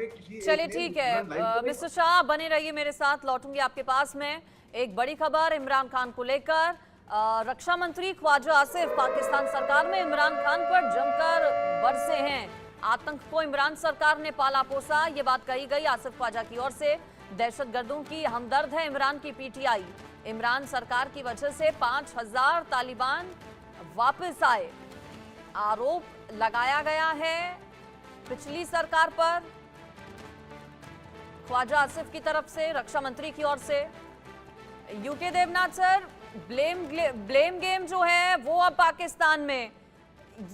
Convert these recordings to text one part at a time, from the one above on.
में किसी चलिए ठीक है मिस्टर शाह, बने रहिए मेरे साथ, लौटूंगी आपके पास में। एक बड़ी खबर इमरान खान को लेकर, रक्षा मंत्री ख्वाजा आसिफ पाकिस्तान सरकार में इमरान खान पर जमकर बरसे हैं। आतंक को इमरान सरकार ने पाला पोसा, ये बात कही गई आसिफ ख्वाजा की ओर से। दहशतगर्दों की हमदर्द है इमरान की पीटीआई। इमरान सरकार की वजह से 5000 तालिबान वापस आए, आरोप लगाया गया है पिछली सरकार पर ख्वाजा आसिफ की तरफ से, रक्षा मंत्री की ओर से। UK Devnath sir, blame game जो है वो अब पाकिस्तान में,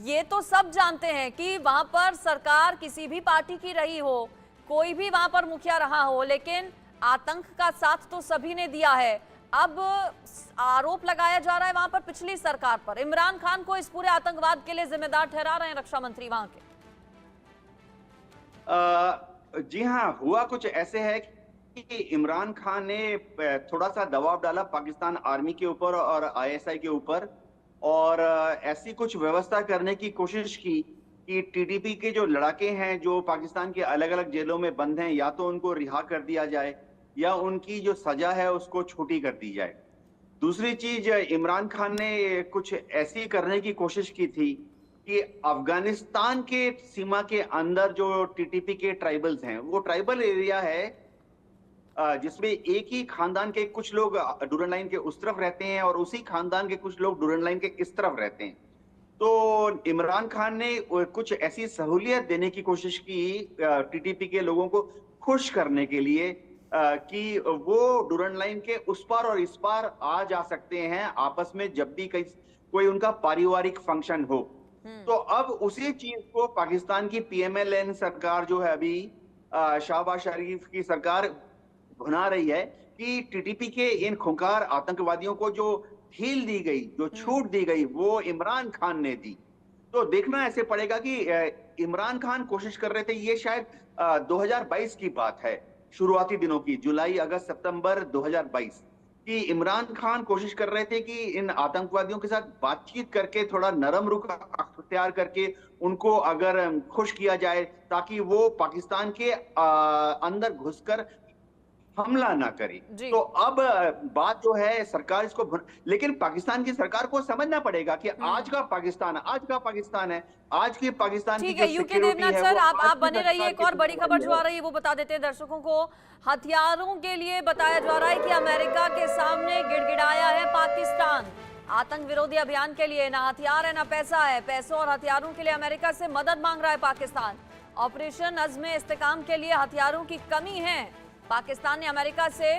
ये तो सब जानते हैं कि वहां पर सरकार किसी भी पार्टी की रही हो, कोई भी वहां पर मुखिया रहा हो, लेकिन आतंक का साथ तो सभी ने दिया है। अब आरोप लगाया जा रहा है वहां पर पिछली सरकार पर। इमरान खान को इस पूरे आतंकवाद के लिए जिम्मेदार ठहरा रहे हैं रक्षा मंत्री वहां के। जी हाँ, हुआ कुछ ऐसे है कि इमरान खान ने थोड़ा सा दबाव डाला पाकिस्तान आर्मी के ऊपर और आईएसआई के ऊपर, और ऐसी कुछ व्यवस्था करने की कोशिश की कि टीटीपी के जो लड़ाके हैं जो पाकिस्तान के अलग अलग जेलों में बंद हैं, या तो उनको रिहा कर दिया जाए या उनकी जो सजा है उसको छोटी कर दी जाए। दूसरी चीज, इमरान खान ने कुछ ऐसी करने की कोशिश की थी कि अफगानिस्तान के सीमा के अंदर जो टीटीपी के ट्राइबल्स हैं, वो ट्राइबल एरिया है जिसमें एक ही खानदान के कुछ लोग डूरन लाइन के उस तरफ रहते हैं और उसी खानदान के कुछ लोग डूरन लाइन के इस तरफ रहते हैं। तो इमरान खान ने कुछ ऐसी सहूलियत देने की कोशिश की टीटीपी के लोगों को खुश करने के लिए कि वो डूरन लाइन के उस पार और इस पार आ जा सकते हैं आपस में जब भी कोई उनका पारिवारिक फंक्शन हो। तो अब उसी चीज को पाकिस्तान की पीएमएलएन सरकार जो है अभी, शहबाज शरीफ की सरकार भुना रही है कि टीटीपी के इन खूंखार आतंकवादियों को जो ढील दी गई, जो छूट दी गई, वो इमरान खान ने दी। तो देखना ऐसे पड़ेगा कि इमरान खान कोशिश कर रहे थे, ये शायद 2022 की बात है, शुरुआती दिनों की, जुलाई अगस्त सितंबर 2022 कि इमरान खान कोशिश कर रहे थे कि इन आतंकवादियों के साथ बातचीत करके, थोड़ा नरम रुख अख्तियार करके उनको अगर खुश किया जाए ताकि वो पाकिस्तान के अंदर घुसकर हमला ना करे। तो अब बात जो है सरकार इसको लेकिन पाकिस्तान की सरकार को समझना पड़ेगा कि आज का पाकिस्तान है, आज की पाकिस्तान की ठीक है। यूके देवनाथ सर, आप बने रहिए। एक और बड़ी खबर जो आ रही है वो बता देते हैं दर्शकों को। हथियारों के लिए बताया जा रहा है कि अमेरिका के सामने गिड़गिड़ाया है पाकिस्तान। आतंक विरोधी अभियान के लिए ना हथियार है ना पैसा है, पैसों और हथियारों के लिए अमेरिका से मदद मांग रहा है पाकिस्तान। ऑपरेशन अज़्म इस्तेकाम के लिए हथियारों की कमी है। पाकिस्तान ने अमेरिका से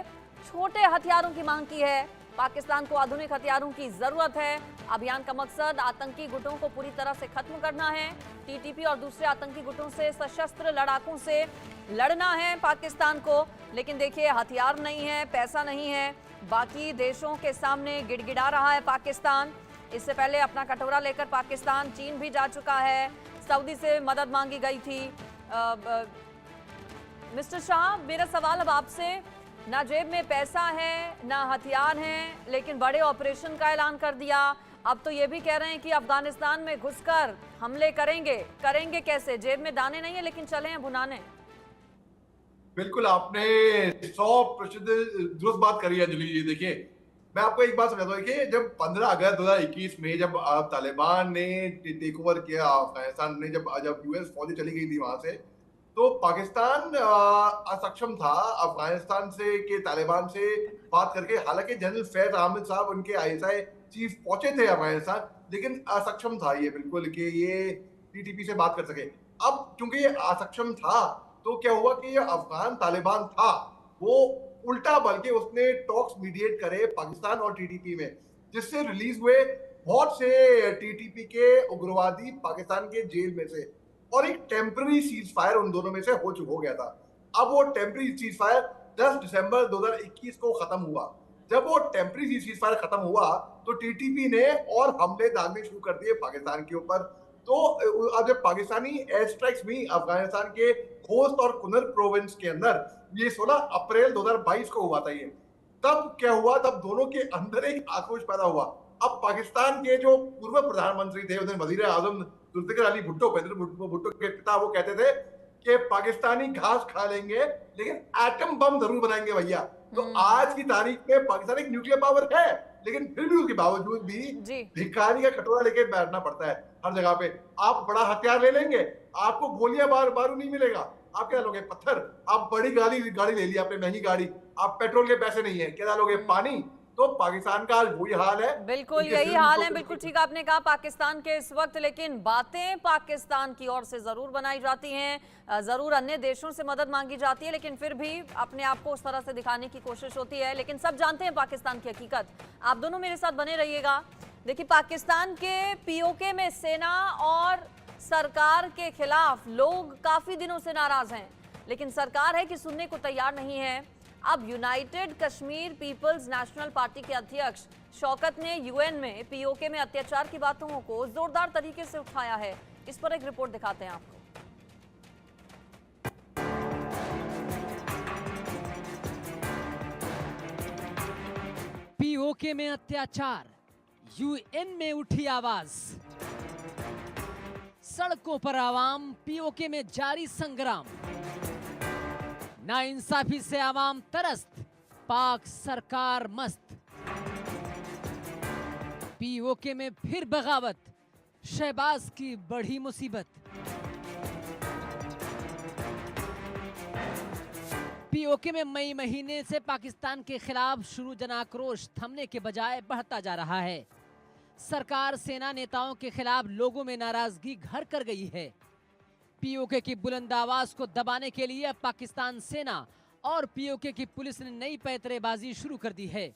छोटे हथियारों की मांग की है। पाकिस्तान को आधुनिक हथियारों की जरूरत है। अभियान का मकसद आतंकी गुटों को पूरी तरह से खत्म करना है। टीटीपी और दूसरे आतंकी गुटों से, सशस्त्र लड़ाकों से लड़ना है पाकिस्तान को। लेकिन देखिए, हथियार नहीं है, पैसा नहीं है, बाकी देशों के सामने गिड़गिड़ा रहा है पाकिस्तान। इससे पहले अपना कटोरा लेकर पाकिस्तान चीन भी जा चुका है, सऊदी से मदद मांगी गई थी। मिस्टर शाह, मेरा सवाल अब आपसे, ना जेब में पैसा है ना हथियार हैं, लेकिन बड़े ऑपरेशन का ऐलान कर दिया। अब तो ये भी कह रहे हैं कि अफगानिस्तान में घुसकर हमले करेंगे कैसे? जेब में दाने नहीं है लेकिन चले हैं भुनाने। बिल्कुल, आपने 100% दुरुस्त बात करी है अंजलि जी। देखिए, मैं आपको एक बात समझाता हूँ कि जब 15 अगस्त 2021 में जब तालिबान ने टेक ओवर किया अफगानिस्तान में, जब यूएस फौजी चली गई थी वहां से, तो पाकिस्तान असक्षम था अफगानिस्तान से के तालिबान से बात करके। हालांकि जनरल फैज अहमद साहब, उनके आईएसआई चीफ, पहुंचे थे अफगानिस्तान, लेकिन असक्षम था ये बिल्कुल कि ये टीटीपी से बात कर सके। अब क्योंकि ये असक्षम था, तो क्या हुआ कि ये अफगान तालिबान था, वो उल्टा बल्कि उसने टॉक्स मीडिएट करे पाकिस्तान और टीटीपी में, जिससे रिलीज हुए बहुत से टीटीपी के उग्रवादी पाकिस्तान के जेल में से, और एक टेम्पररी सीज फायर उन दोनों में से हो गया था। अब वो टेम्पररी सीज फायर 10 दिसंबर 2021 को खत्म हुआ। जब वो टेम्पररी सीज फायर खत्म हुआ तो टीटीपी ने और हमले दागने शुरू कर दिए पाकिस्तान के ऊपर। तो अब जब पाकिस्तानी एयर स्ट्राइक्स भी अफगानिस्तान के खोस्त और कुनर प्रोविंस के अंदर, ये 16 अप्रैल 2022 को हुआ था ये, तब क्या हुआ, तब दोनों के अंदर एक आक्रोश पैदा हुआ। अब पाकिस्तान के जो पूर्व प्रधानमंत्री थे, उन्हें वजीर आजम जुल्फिकार अली भुट्टो, पेंद्र भुट्टो के पिता, वो कहते थे कि पाकिस्तानी घास खा लेंगे लेकिन एटम बम जरूर बनाएंगे भैया। तो आज की तारीख में पाकिस्तान एक न्यूक्लियर पावर है, लेकिन फिर भी उसके बावजूद भी भिखारी का कटोरा लेके बैठना पड़ता है हर जगह पे। आप बड़ा हथियार ले लेंगे, आपको गोलियां बारू नहीं मिलेगा। आप क्या लोगे? पत्थर। आप बड़ी गाड़ी ले ली आपने, महंगी गाड़ी, आप पेट्रोल के पैसे नहीं है, क्या लोगे? पानी। तो पाकिस्तान का वही हाल है। बिल्कुल यही हाल है, बिल्कुल ठीक आपने कहा पाकिस्तान के इस वक्त। लेकिन बातें पाकिस्तान की ओर से जरूर बनाई जाती हैं, जरूर अन्य देशों से मदद मांगी जाती है, लेकिन फिर भी अपने आप को उस तरह से दिखाने की कोशिश होती है। लेकिन सब जानते हैं पाकिस्तान की हकीकत। आप दोनों मेरे साथ बने रहिएगा। देखिए, पाकिस्तान के पीओके में सेना और सरकार के खिलाफ लोग काफी दिनों से नाराज हैं, लेकिन सरकार है कि सुनने को तैयार नहीं है। अब यूनाइटेड कश्मीर पीपल्स नेशनल पार्टी के अध्यक्ष शौकत ने यूएन में पीओके में अत्याचार की बातों को जोरदार तरीके से उठाया है। इस पर एक रिपोर्ट दिखाते हैं आपको। पीओके में अत्याचार, यूएन में उठी आवाज। सड़कों पर आवाम, पीओके में जारी संग्राम। नाइंसाफी से आवाम तरस्त, पाक सरकार मस्त। पीओके में फिर बगावत, शहबाज की बढ़ी मुसीबत। पीओके में मई महीने से पाकिस्तान के खिलाफ शुरू जन आक्रोश थमने के बजाय बढ़ता जा रहा है। सरकार सेना नेताओं के खिलाफ लोगों में नाराजगी घर कर गई है। पीओके की बुलंद आवाज को दबाने के लिए अब पाकिस्तान सेना और पीओके की पुलिस ने नई पैंतरेबाजी शुरू कर दी है।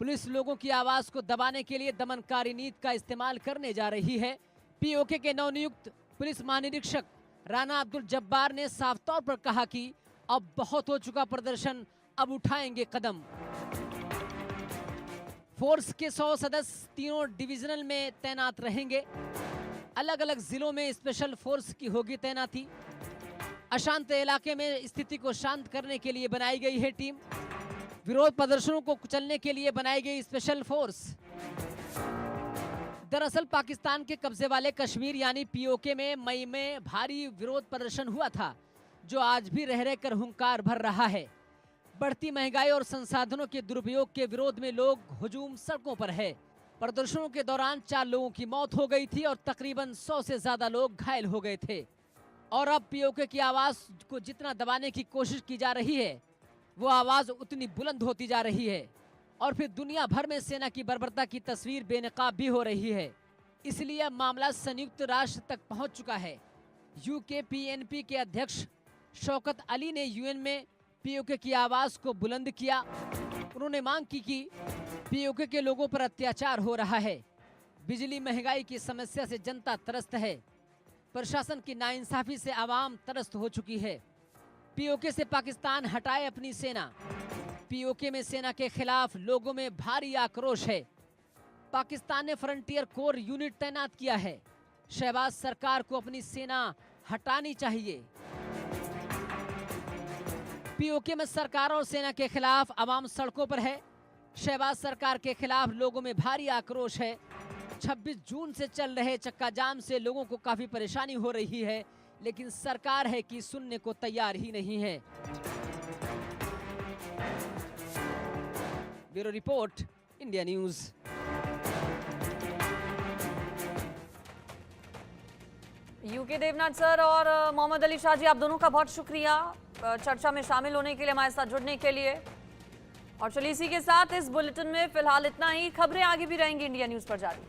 पुलिस लोगों की आवाज को दबाने के लिए दमनकारी नीति का इस्तेमाल करने जा रही है। पीओके के नवनियुक्त पुलिस महानिरीक्षक राना अब्दुल जब्बार ने साफ तौर पर कहा कि अब बहुत हो चुका प्रदर्शन, अब उठाएंगे कदम। फोर्स के 100 सदस्य तीनों डिविजनल में तैनात रहेंगे। अलग अलग जिलों में स्पेशल फोर्स की होगी तैनाती। अशांत इलाके में स्थिति को शांत करने के लिए बनाई गई है टीम। विरोध प्रदर्शनों को कुचलने के लिए बनाई गई स्पेशल फोर्स। दरअसल पाकिस्तान के कब्जे वाले कश्मीर यानी पीओके में मई में भारी विरोध प्रदर्शन हुआ था, जो आज भी रह रहकर हुंकार भर रहा है। बढ़ती महंगाई और संसाधनों के दुरुपयोग के विरोध में लोग हुजूम सड़कों पर है। प्रदर्शनों के दौरान 4 लोगों की मौत हो गई थी और तकरीबन 100 से ज्यादा लोग घायल हो गए थे। और अब पीओके की आवाज को जितना दबाने की कोशिश की जा रही है, वो आवाज उतनी बुलंद होती जा रही है। और फिर दुनिया भर में सेना की बर्बरता की तस्वीर बेनकाब भी हो रही है। इसलिए अब मामला संयुक्त राष्ट्र तक पहुंच चुका है। यूके पीएनपी के अध्यक्ष शौकत अली ने यूएन में पीओके की आवाज को बुलंद किया। उन्होंने मांग की कि पीओके के लोगों पर अत्याचार हो रहा है। बिजली महंगाई की समस्या से जनता त्रस्त है। प्रशासन की नाइंसाफी से आवाम त्रस्त हो चुकी है। पीओके से पाकिस्तान हटाए अपनी सेना। पीओके में सेना के खिलाफ लोगों में भारी आक्रोश है। पाकिस्तान ने फ्रंटियर कोर यूनिट तैनात किया है। शहबाज सरकार को अपनी सेना हटानी चाहिए। पीओके में सरकार और सेना के खिलाफ आवाम सड़कों पर है। शहबाज सरकार के खिलाफ लोगों में भारी आक्रोश है। 26 जून से चल रहे चक्का जाम से लोगों को काफी परेशानी हो रही है, लेकिन सरकार है कि सुनने को तैयार ही नहीं है। Bureau report, India News. UK Devnath sir और मोहम्मद अली शाह जी, आप दोनों का बहुत शुक्रिया चर्चा में शामिल होने के लिए, हमारे साथ जुड़ने के लिए। और चलिए इसी के साथ इस बुलेटिन में फिलहाल इतना ही। खबरें आगे भी रहेंगी इंडिया न्यूज पर जारी।